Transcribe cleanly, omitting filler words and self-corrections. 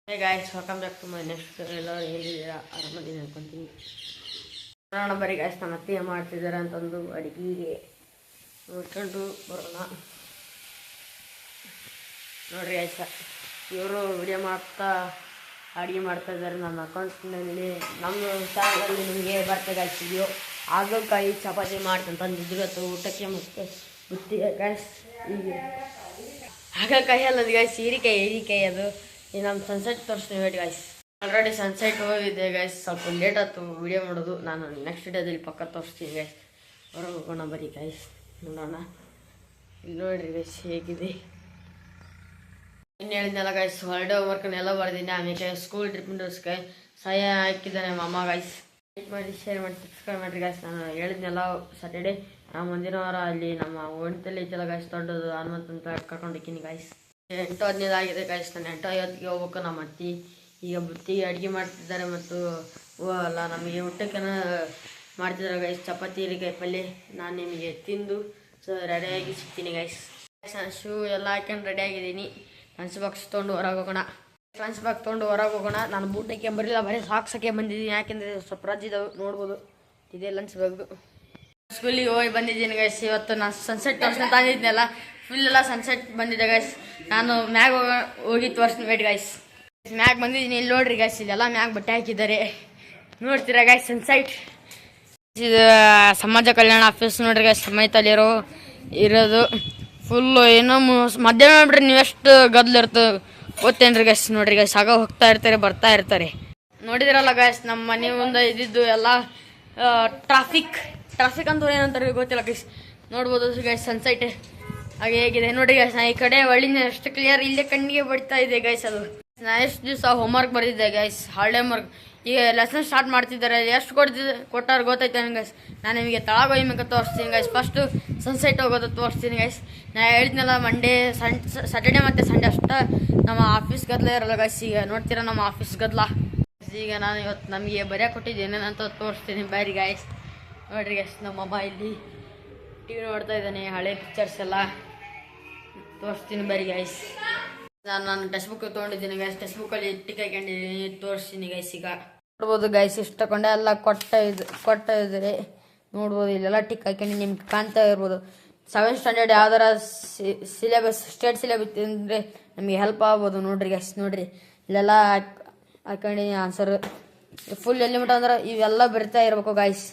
Hey guys, welcome back to my next. ಎಲ್ಲರೂ ಹೇಗಿದ್ದೀರಾ? ಆರಾಮದಿನ ಅನ್ಕೊಂತೀನಿ. ನೋಡೋಣ ಬರೀ ಗಾಯ್ಸ್, ನಮ್ಮ ಅತ್ತೆ ಮಾಡ್ತಿದ್ದಾರೆ ಅಂತಂದು ಅಡುಗೆಗೆ ನೋಡ್ಕೊಂಡು ಬರೋಣ. ನೋಡ್ರಿ ಗಾಯ್ಸ, ಇವರು ವಿಡಿಯೋ ಮಾಡ್ತಾ ಅಡುಗೆ ಮಾಡ್ತಾ ಇದ್ದಾರೆ. ನನ್ನ ಅಕೌಂಟ್ನಲ್ಲಿ ನಮ್ಮ ಚಾನಲಲ್ಲಿ ನಿಮಗೆ ಬರ್ತದೆ ಗಾಯ್ಸ್ ವಿಡಿಯೋ. ಹಾಗಲಕಾಯಿ ಚಪಾತಿ ಮಾಡ್ತಂತಂದಿದ್ರು ಅಥವಾ ಊಟಕ್ಕೆ ಮತ್ತು ಬುತ್ತಿಗೆ ಗಾಯ್ಸ್. ಈಗ ಹಾಗಲಕಾಯಿ ಅಲ್ಲದು ಗಾಯ್ಸ್, ಹೀರಿಕಾಯಿ ಅದು. ಈಗ ನಮ್ಮ ಸನ್ಸೆಟ್ ತೋರಿಸ್ತೀನಿ ವೇಟ್ ಗಾಯ್ಸ್. ಆಲ್ರೆಡಿ ಸನ್ಸೆಟ್ ಹೋಗಿದೆ ಗಾಯ್ಸ್, ಸ್ವಲ್ಪ ಲೇಟ್ ಆಯ್ತು ವಿಡಿಯೋ ಮಾಡೋದು. ನಾನು ನೆಕ್ಸ್ಟ್ ವಿಡಿಯೋದಲ್ಲಿ ಪಕ್ಕ ತೋರಿಸ್ತೀನಿ ಗಾಯ್ಸ್. ಹೊರಗೆ ಹೋಗೋಣ ಬರೀ ಗಾಯ್ಸ್, ನೋಡೋಣ. ಇಲ್ಲಿ ನೋಡಿರಿ ಗಾಯ್ಸ್ ಹೇಗಿದೆ. ಇನ್ನು ಹೇಳಿದ್ನೆಲ್ಲ ಗಾಯ್ಸ್, ಹಾಲಿಡೇ ವರ್ಕ್ನೆಲ್ಲ ಬರ್ದಿನಿ. ಆಮೇಲೆ ಸ್ಕೂಲ್ ಟ್ರಿಪ್ಪಿಂಡೋಸ್ಗೆ ಸಹಾಯ ಹಾಕಿದ್ದಾನೆ ಮಾಮ ಗಾಯ್ಸ್. ಲೈಕ್ ಮಾಡಿ, ಶೇರ್ ಮಾಡಿ, ಸಬ್ಸ್ಕ್ರೈಬ್ ಮಾಡಿರಿ ಗಾಯ್ಸ್. ನಾನು ಹೇಳಿದ್ನೆಲ್ಲ ಸ್ಯಾಟರ್ಡೇ ಮುಂದಿನ ವಾರ ಅಲ್ಲಿ ನಮ್ಮ ಓಣ್ತಲ್ಲಿ ಐತಲ್ಲ ಗಾಯ್ಸ್, ದೊಡ್ಡದು ಹನುಮಂತ ಅಂತ ಕರ್ಕೊಂಡಿದ್ದೀನಿ ಗಾಯ್ಸ್. 8:15 ಆಗಿದೆ ಗಾಯ್ಸ್. ನಾನು 8:50ಗೆ ಹೋಗ್ಬೇಕು. ನಮ್ಮ ಅತ್ತಿ ಈಗ ಬುತ್ತಿಗೆ ಅಡುಗೆ ಮಾಡ್ತಿದ್ದಾರೆ ಮತ್ತು ಅಲ್ಲ ನಮಗೆ ಊಟಕ್ಕೆ ಮಾಡ್ತಿದ್ದಾರೆ ಗಾಯ್ಸ್. ಚಪಾತಿ ಹೀರೆಕಾಯಿ ಪಲ್ಯ. ನಾನು ನಿಮಗೆ ತಿಂದು ರೆಡಿಯಾಗಿ ಸಿಗ್ತೀನಿ ಗಾಯ್ಸ್. ನಾನು ಶೂ ಎಲ್ಲ ಹಾಕೊಂಡು ರೆಡಿಯಾಗಿದ್ದೀನಿ. ಲಂಚ್ ಬಾಕ್ಸ್ ತೊಗೊಂಡು ಹೊರಗೆ ಹೋಗೋಣ. ನಾನು ಬೂಟಕ್ಕೆ ಬರಲಿಲ್ಲ, ಬರೀ ಸಾಕ್ಸಕ್ಕೆ ಬಂದಿದ್ದೀನಿ. ಯಾಕೆಂದರೆ ಸ್ವಲ್ಪ ರಜ್ ಇದಾವೆ, ನೋಡ್ಬೋದು. ಇದೇ ಲಂಚ್ ಬ್ಯಾಗು. ಸ್ಕೂಲಿಗೆ ಹೋಗಿ ಬಂದಿದ್ದೀನಿ ಗೈಸ್. ಇವತ್ತು ನಾನು ಸನ್ಸೆಟ್ ತೋರಿಸ್ತಾ ತಂದಿದ್ನಲ್ಲ, ಫುಲ್ ಎಲ್ಲ ಸನ್ಸೆಟ್ ಬಂದಿದೆ ಗೈಸ್. ನಾನು ಮ್ಯಾಗ್ ಹೋಗಿ ತೋರಿಸ್ತೀನಿ ವೇಟ್ ಗೈಸ್. ಮ್ಯಾಗ್ ಬಂದಿದ್ದೀನಿ, ಇಲ್ಲಿ ನೋಡ್ರಿ ಗೈಸ್. ಇಲ್ಲೆಲ್ಲ ಮ್ಯಾಗ್ ಬಟ್ಟೆ ಹಾಕಿದ್ದಾರೆ, ನೋಡ್ತೀರಾ ಗೈಸ್ ಸನ್ಸೆಟ್. ಇದು ಸಮಾಜ ಕಲ್ಯಾಣ ಆಫೀಸ್ ನೋಡ್ರಿ ಗೈಸ್, ಇರೋದು ಫುಲ್ಲು. ಏನೋ ಮಧ್ಯಾಹ್ನ ನೋಡ್ರಿ, ನೀವೆಷ್ಟು ಗದ್ಲು ಇರ್ತದೆ ಗೊತ್ತೇನ್ರಿ ಗೈಸ್. ನೋಡ್ರಿ ಗೈಸ್, ಆಗ ಹೋಗ್ತಾ ಇರ್ತಾರೆ, ಬರ್ತಾ ಇರ್ತಾರೆ. ನೋಡಿದಿರಲ್ಲ ಗೈಸ್, ನಮ್ಮ ಮನೆ ಮುಂದೆ ಇದ್ದಿದ್ದು ಎಲ್ಲ ಟ್ರಾಫಿಕ್ ಅಂತ ಏನಂತಾರೆ ಗೊತ್ತಿಲ್ಲ ಗೈಸ್. ನೋಡ್ಬೋದು ಗೈಸ್ ಸನ್ಸೆಟ್ ಹಾಗೆ ಹೇಗಿದೆ ನೋಡ್ರಿ ಗೈಸ್. ನಾ ಈ ಕಡೆ ಒಳ್ಳಿನ ಎಷ್ಟು ಕ್ಲಿಯರ್ ಇಲ್ಲೇ ಕಣ್ಣಿಗೆ ಬಡ್ತಾ ಇದೆ ಗೈಸ್. ಅದು ನಾ ಎಷ್ಟು ದಿವಸ ಹೋಮ್ವರ್ಕ್ ಬರೆದಿದ್ದೆ ಗೈಸ್, ಹಾಲಿಡೇ ಹೋಮ್ವರ್ಕ್. ಈಗ ಲೆಸನ್ ಸ್ಟಾರ್ಟ್ ಮಾಡ್ತಿದ್ದಾರೆ. ಎಷ್ಟು ಕೊಟ್ಟಾರು ಗೊತ್ತೈತೆ ಗೈಸ್. ನಾನು ನಿಮಗೆ ತಳಗೋಯ್ಬೇಕು ತೋರಿಸ್ತೀನಿ ಗೈಸ್. ಫಸ್ಟು ಸನ್ಸೆಟ್ ಹೋಗೋದು ತೋರಿಸ್ತೀನಿ ಗೈಸ್. ನಾ ಹೇಳಿದ್ನಲ್ಲ, ಮಂಡೇ ಸ್ಯಾಟರ್ಡೇ ಮತ್ತು ಸಂಡೇ ಅಷ್ಟೇ ನಮ್ಮ ಆಫೀಸ್ ಗದ್ಲ ಇರಲ್ಲ ಗೈಸ್. ಈಗ ನೋಡ್ತೀರಾ ನಮ್ಮ ಆಫೀಸ್ ಗದ್ಲ. ಈಗ ನಾನು ಇವತ್ತು ನಮಗೆ ಬರೆಯೋಕೆ ಕೊಟ್ಟಿದ್ದೇನೆ ಅಂತ ತೋರಿಸ್ತೀನಿ ಬಾರಿ ಗಾಯ್ಸ್. ನೋಡ್ರಿ ಗೈಸ್, ನಮ್ಮಮ್ಮ ಇಲ್ಲಿ ಟಿ ವಿ ನೋಡ್ತಾ ಇದ್ದಾನೆ, ಹಳೆ ಪಿಕ್ಚರ್ಸ್ ಎಲ್ಲ ತೋರಿಸ್ತೀನಿ ಬರೀ ಗೈಸ್. ನಾನು ಟೆಕ್ಸ್ಟ್ ಬುಕ್ ತೊಗೊಂಡಿದ್ದೀನಿ ಗೈಸ್. ಟೆಕ್ಸ್ಟ್ ಬುಕ್ಕಲ್ಲಿ ಟಿಕ್ ಹಾಕೊಂಡಿದ್ದೀನಿ, ತೋರಿಸ್ತೀನಿ ಗೈಸ್. ಈಗ ನೋಡ್ಬೋದು ಗೈಸ್, ಇಷ್ಟು ತಗೊಂಡೆ ಎಲ್ಲ ಕೊಟ್ಟ ಇದ್ದಾರೆ. ನೋಡ್ಬೋದು ಇಲ್ಲೆಲ್ಲ ಟಿಕ್ ಹಾಕೊಂಡು ನಿಮ್ಗೆ ಕಾಣ್ತಾ ಇರ್ಬೋದು. 7th ಸ್ಟ್ಯಾಂಡರ್ಡ್ ಯಾವ್ದಾರ ಸಿಲೆಬಸ್ ಸ್ಟೇಟ್ ಸಿಲೆಬಸ್ ಅಂದರೆ ನಮಗೆ ಹೆಲ್ಪ್ ಆಗ್ಬೋದು. ನೋಡ್ರಿ ಗೈಸ್, ನೋಡ್ರಿ ಇಲ್ಲೆಲ್ಲ ಹಾಕೊಂಡು ಆನ್ಸರ್ ಫುಲ್ ಎಲ್ಲಿ ಮಟ್ಟ ಅಂದ್ರೆ ಇವೆಲ್ಲ ಬರಿತಾ ಇರ್ಬೇಕು ಗಾಯ್ಸ್.